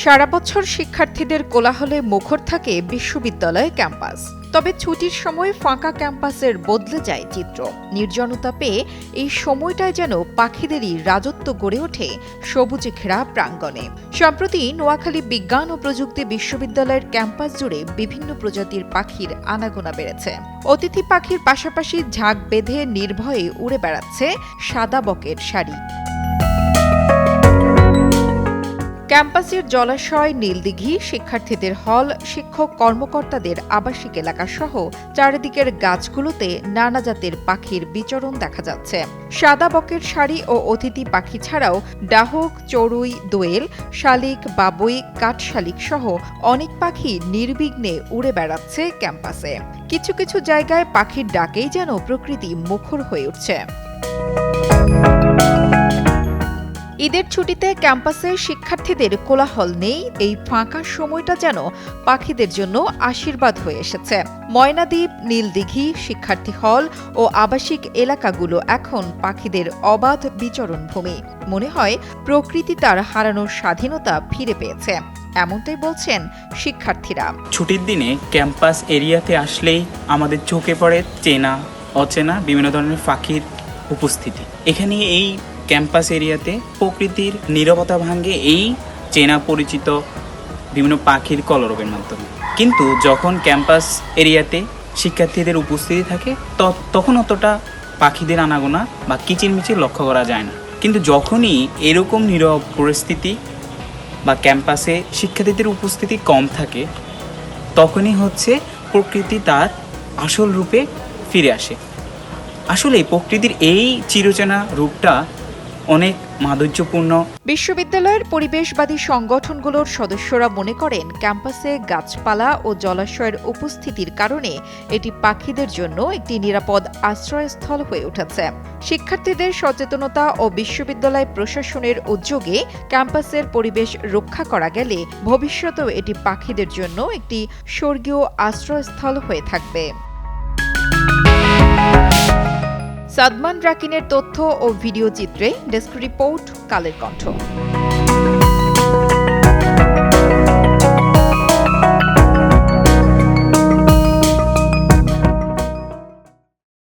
সারা বছর শিক্ষার্থীদের কোলাহলে মুখর থাকে বিশ্ববিদ্যালয় ক্যাম্পাস। তবে ছুটির সময় ফাঁকা ক্যাম্পাসের বদলে যায় চিত্র। নির্জনতা পেয়ে এই সময়টায় যেন পাখিদেরই রাজত্ব গড়ে ওঠে সবুজে ঘেরা প্রাঙ্গণে। সম্প্রতি নোয়াখালী বিজ্ঞান ও প্রযুক্তি বিশ্ববিদ্যালয়ের ক্যাম্পাস জুড়ে বিভিন্ন প্রজাতির পাখির আনাগোনা বেড়েছে। অতিথি পাখির পাশাপাশি ঝাঁক বেঁধে নির্ভয়ে উড়ে বেড়াচ্ছে সাদা বকের সারি। ক্যাম্পাসের জলাশয়, নীলদিঘি, শিক্ষার্থীদের হল, শিক্ষক কর্মকর্তাদের আবাসিক এলাকা সহ চারিদিকের গাছগুলোতে নানা জাতের পাখির বিচরণ দেখা যাচ্ছে। সাদা বকের সারি ও অতিথি পাখি ছাড়াও ডাহক, চড়ুই, দোয়েল, শালিক, বাবুই, কাঠশালিক সহ অনেক পাখি নির্বিঘ্নে উড়ে বেড়াচ্ছে ক্যাম্পাসে। কিছু কিছু জায়গায় পাখির ডাকেই যেন প্রকৃতি মুখর হয়ে উঠছে। ঈদের ছুটিতে ক্যাম্পাসে শিক্ষার্থীদের কোলাহল নেই। এই ফাঁকা সময়টা যেন পাখিদের জন্য আশীর্বাদ হয়ে এসেছে। ময়নাদ্বীপ, নীলদিঘি, শিক্ষার্থী হল ও আবাসিক এলাকাগুলো এখন পাখিদের অবাধ বিচরণ ভূমি। মনে হয় প্রকৃতি তার হারানোর স্বাধীনতা ফিরে পেয়েছে, এমনটাই বলছেন শিক্ষার্থীরা। ছুটির দিনে ক্যাম্পাস এরিয়াতে আসলেই আমাদের চোখে পড়ে চেনা অচেনা বিভিন্ন ধরনের পাখির উপস্থিতি। এখানে এই ক্যাম্পাস এরিয়াতে প্রকৃতির নীরবতা ভাঙে এই চেনা পরিচিত বিভিন্ন পাখির কলরবের মাধ্যমে। কিন্তু যখন ক্যাম্পাস এরিয়াতে শিক্ষার্থীদের উপস্থিতি থাকে তখন অতটা পাখিদের আনাগোনা বা কিচিরমিচির লক্ষ্য করা যায় না। কিন্তু যখনই এরকম নীরব পরিস্থিতি বা ক্যাম্পাসে শিক্ষার্থীদের উপস্থিতি কম থাকে, তখনই হচ্ছে প্রকৃতি তার আসল রূপে ফিরে আসে। আসলে প্রকৃতির এই চিরচেনা রূপটা অনেক মাধুর্যপূর্ণ। বিশ্ববিদ্যালয়ের পরিবেশবাদী সংগঠনগুলোর সদস্যরা মনে করেন, ক্যাম্পাসে গাছপালা ও জলাশয়ের উপস্থিতির কারণে এটি পাখিদের জন্য একটি নিরাপদ আশ্রয়স্থল হয়ে উঠেছে। শিক্ষার্থীদের সচেতনতা ও বিশ্ববিদ্যালয় প্রশাসনের উদ্যোগে ক্যাম্পাসের পরিবেশ রক্ষা করা গেলে ভবিষ্যতেও এটি পাখিদের জন্য একটি স্বর্গীয় আশ্রয়স্থল হয়ে থাকবে। সাদমান রাকিনের তথ্য ও ভিডিও চিত্রে ডেস্ক রিপোর্ট, কালের কণ্ঠ।